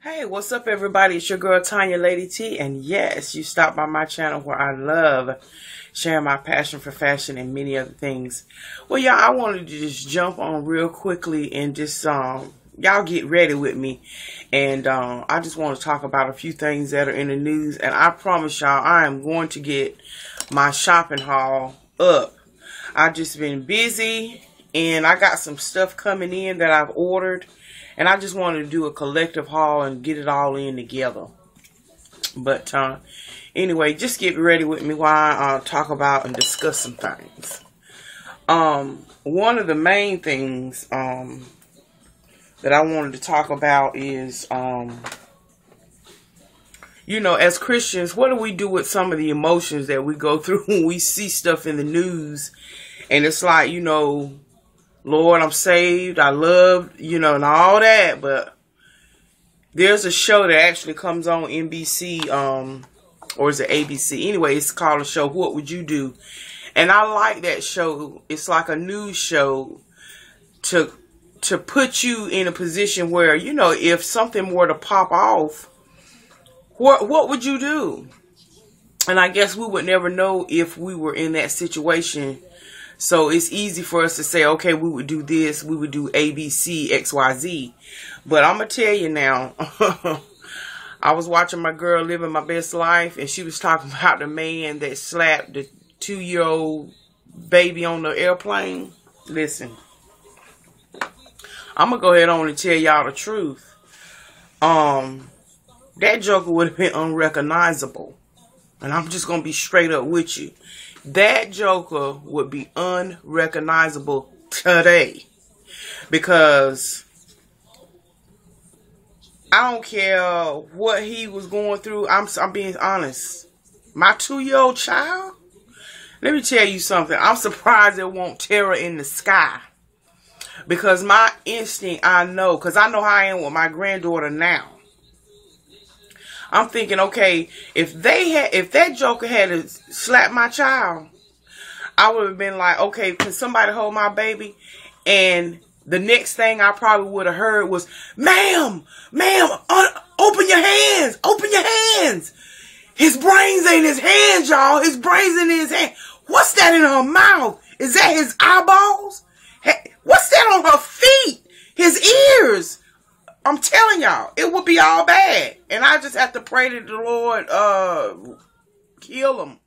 Hey, what's up, everybody? It's your girl Tanya Lady T, and yes, you stopped by my channel where I love sharing my passion for fashion and many other things. Well, y'all, I wanted to just jump on real quickly and just y'all get ready with me, and I just want to talk about a few things that are in the news, and I promise y'all I am going to get my shopping haul up. I've just been busy, and I got some stuff coming in that I've ordered. And I just wanted to do a collective haul and get it all in together. But anyway, just get ready with me while I talk about and discuss some things. One of the main things that I wanted to talk about is, you know, as Christians, what do we do with some of the emotions that we go through when we see stuff in the news? And it's like, you know, Lord, I'm saved, I love, you know, and all that, but there's a show that actually comes on NBC, or is it ABC? Anyway, it's called a show, What Would You Do? And I like that show. It's like a news show to put you in a position where, you know, if something were to pop off, what would you do? And I guess we would never know if we were in that situation. So it's easy for us to say, okay, we would do this, we would do A, B, C, X, Y, Z. But I'm going to tell you now, I was watching my girl Living My Best Life, and she was talking about the man that slapped the 2-year-old baby on the airplane. Listen, I'm going to go ahead on and tell y'all the truth. That joker would have been unrecognizable. And I'm just going to be straight up with you. That joker would be unrecognizable today, because I don't care what he was going through. I'm being honest. My 2-year-old child, let me tell you something. I'm surprised there won't terror in the sky, because my instinct, I know, because I know how I am with my granddaughter now. I'm thinking, okay, if that joker had slapped my child, I would have been like, okay, can somebody hold my baby? And the next thing I probably would have heard was, ma'am, open your hands, open your hands. His brains ain't his hands, y'all. His brains in his hand. What's that in her mouth? Is that his eyeballs? Hey, what's that on her feet? His ears? I'm telling y'all, it would be all bad. And I just have to pray that the Lord kill him.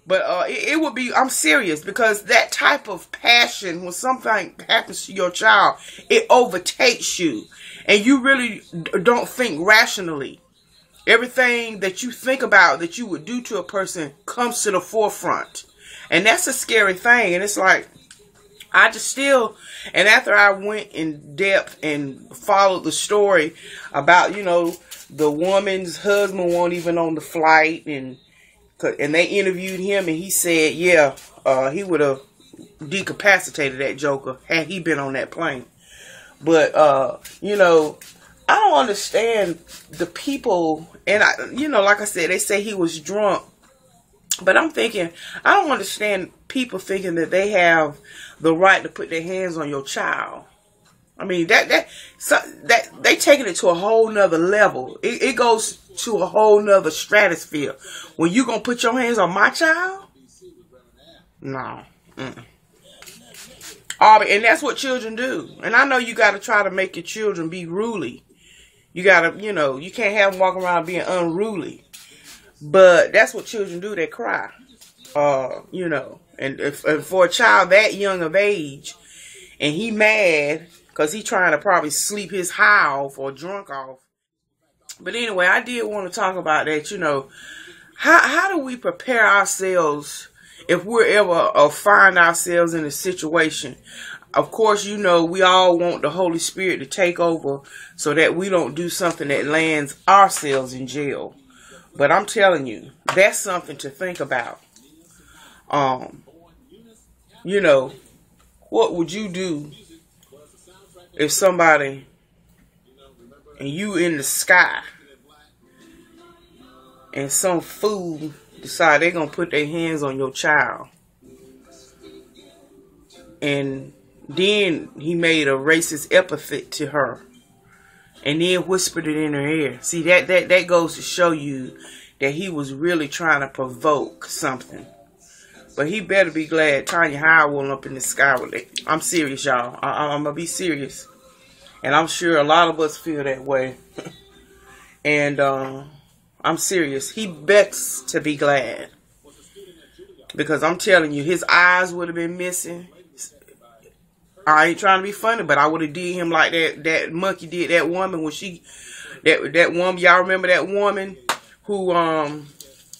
But it would be, I'm serious, because that type of passion, when something happens to your child, it overtakes you. And you really don't think rationally. Everything that you think about that you would do to a person comes to the forefront. And that's a scary thing. And it's like, I just still, and after I went in depth and followed the story about, you know, the woman's husband wasn't even on the flight, and they interviewed him, and he said, yeah, he would have decapacitated that joker had he been on that plane. But, you know, I don't understand the people, and you know, like I said, they say he was drunk. But I'm thinking, I don't understand people thinking that they have the right to put their hands on your child. I mean, that they taking it to a whole nother level. It goes to a whole nother stratosphere. When you gonna put your hands on my child? No. And that's what children do. And I know you got to try to make your children be ruly. You got to, you know, you can't have them walking around being unruly. But that's what children do. They cry. You know, and for a child that young of age, and he mad because he trying to probably sleep his high off or drunk off. But anyway, I did want to talk about that. You know, how do we prepare ourselves if we're ever find ourselves in a situation? Of course, you know, we all want the Holy Spirit to take over so that we don't do something that lands ourselves in jail. But I'm telling you, that's something to think about. You know, what would you do if somebody, and you in the sky, and some fool decide they're going to put their hands on your child, and then he made a racist epithet to her, and then whispered it in her ear. See, that goes to show you that he was really trying to provoke something. But he better be glad Tanya Howard went up in the sky with it. I'm serious, y'all. I'm going to be serious. And I'm sure a lot of us feel that way. And I'm serious. He bets to be glad. Because I'm telling you, his eyes would have been missing. I ain't trying to be funny, but I would have did him like that monkey did that woman when she... That woman, y'all remember that woman who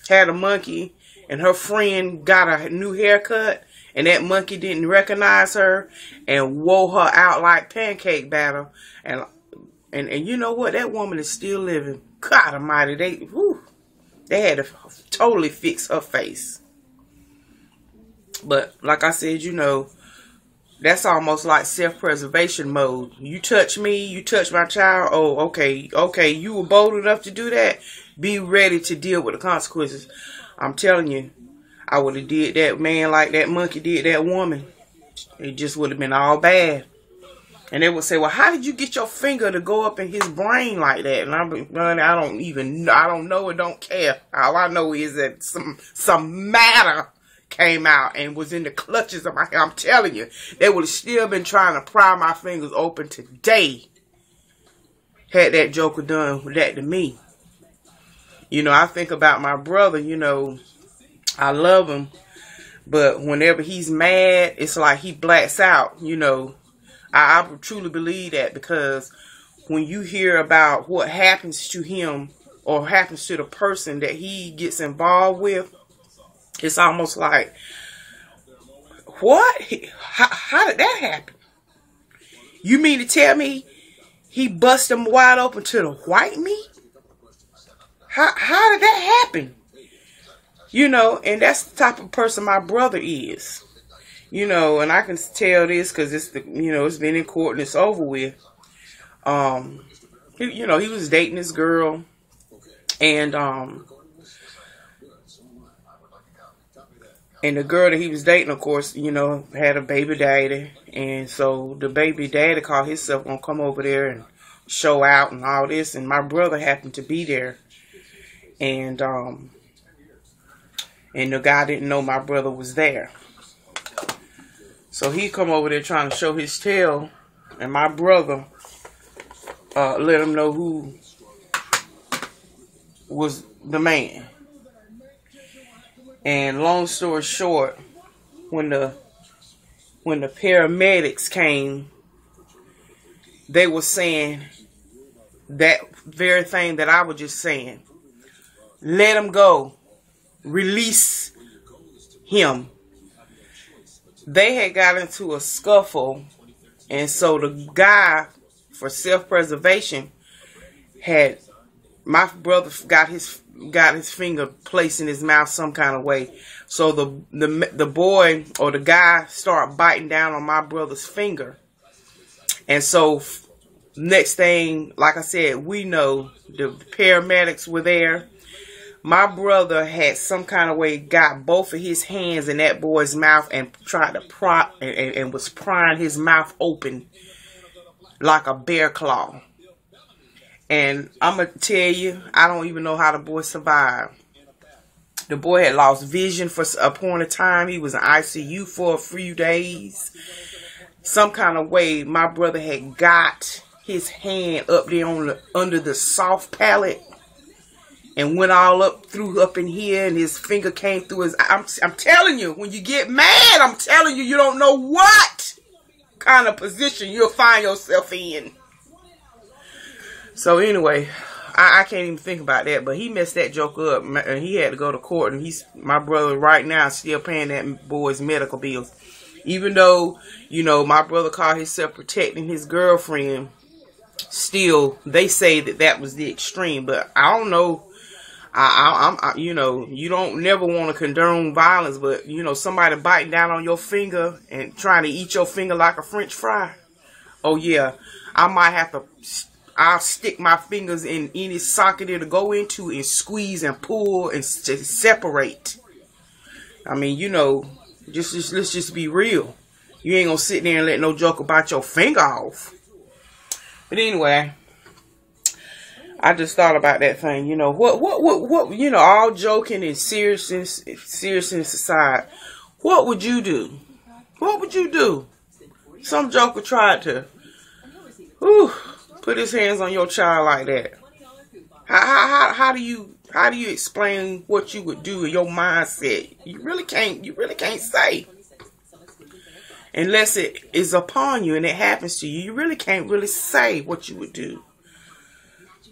had a monkey and her friend got a new haircut and that monkey didn't recognize her and wore her out like pancake batter. And you know what? That woman is still living. God almighty, they had to totally fix her face. But like I said, you know, that's almost like self-preservation mode. You touch me, you touch my child. Oh, okay, you were bold enough to do that. Be ready to deal with the consequences. I'm telling you, I would have did that man like that monkey did that woman. It just would have been all bad. And they would say, well, how did you get your finger to go up in his brain like that? And I don't know and don't care. All I know is that some matter came out and was in the clutches of my hand. I'm telling you, they would have still been trying to pry my fingers open today had that joker done that to me. You know, I think about my brother, you know, I love him, but whenever he's mad, it's like he blacks out, you know. I truly believe that, because when you hear about what happens to him or happens to the person that he gets involved with, it's almost like, what? How did that happen? You mean to tell me he bust him wide open to the white meat? How did that happen? You know, and that's the type of person my brother is. You know, and I can tell this because it's it's been in court and it's over with. You know, he was dating this girl, and the girl that he was dating, of course, you know, had a baby daddy, and so the baby daddy called himself gonna come over there and show out and all this, and my brother happened to be there. And the guy didn't know my brother was there. So he come over there trying to show his tail, and my brother let him know who was the man. And long story short, when the paramedics came, they were saying that very thing that I was just saying. Let him go. Release him. They had got into a scuffle, and so the guy, for self-preservation, had my brother got his finger placed in his mouth some kind of way. So the boy or the guy started biting down on my brother's finger, and so next thing, like I said, we know the paramedics were there. My brother had some kind of way got both of his hands in that boy's mouth and tried to prop and was prying his mouth open like a bear claw. And I'm going to tell you, I don't even know how the boy survived. The boy had lost vision for a point of time. He was in ICU for a few days. Some kind of way my brother had got his hand up there under the soft palate and went all up in here, and his finger came through his eye. I'm telling you, when you get mad, I'm telling you, you don't know what kind of position you'll find yourself in. So anyway, I can't even think about that, but he messed that joke up, and he had to go to court, and my brother right now is still paying that boy's medical bills. Even though, you know, my brother called himself protecting his girlfriend, still, they say that was the extreme, but I don't know. You know, you don't never want to condone violence, but, you know, somebody biting down on your finger and trying to eat your finger like a French fry. Oh, yeah. I might have to, I'll stick my fingers in any socket it'll go into and squeeze and pull and separate. I mean, you know, let's just be real. You ain't gonna sit there and let no joke about your finger off. But anyway, I just thought about that thing. You know, what, you know, all joking and seriousness aside, what would you do? What would you do? Some joker tried to put his hands on your child like that. How do you explain what you would do in your mindset? You really can't say. Unless it is upon you and it happens to you, you really can't really say what you would do.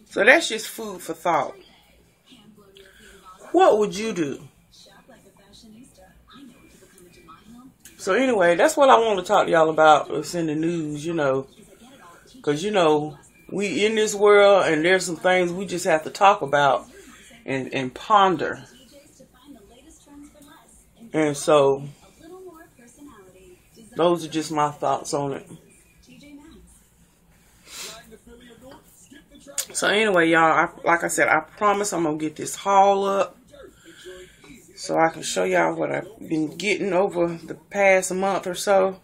So that's just food for thought. What would you do? So anyway, that's what I want to talk to y'all about. It's in the news, you know. Because, you know, we in this world and there's some things we just have to talk about and ponder. And so, those are just my thoughts on it. So anyway, y'all, like I said, I promise I'm going to get this haul up so I can show y'all what I've been getting over the past month or so.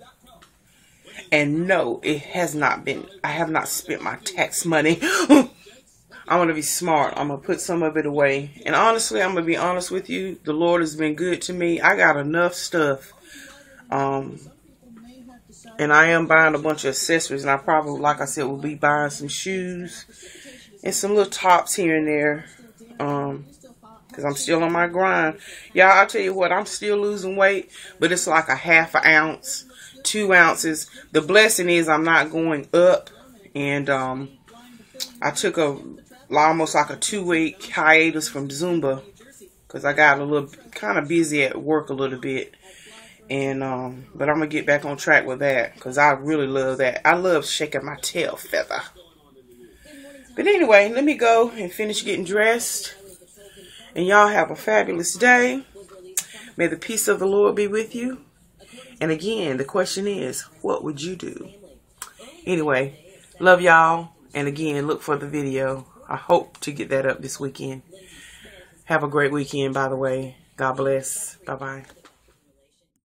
And no, it has not been, I have not spent my tax money. I'm going to be smart. I'm going to put some of it away. And honestly, I'm going to be honest with you. The Lord has been good to me. I got enough stuff. And I am buying a bunch of accessories. And I probably, like I said, will be buying some shoes and some little tops here and there. Because I'm still on my grind. Y'all, I'll tell you what, I'm still losing weight. But it's like a ½ ounce, 2 ounces. The blessing is I'm not going up. And I took almost like a 2-week hiatus from Zumba. Because I got a little kind of busy at work a little bit. And but I'm going to get back on track with that. Because I really love that. I love shaking my tail feather. But anyway, let me go and finish getting dressed. And y'all have a fabulous day. May the peace of the Lord be with you. And again, the question is, what would you do? Anyway, love y'all. And again, look for the video. I hope to get that up this weekend. Have a great weekend, by the way. God bless. Bye-bye.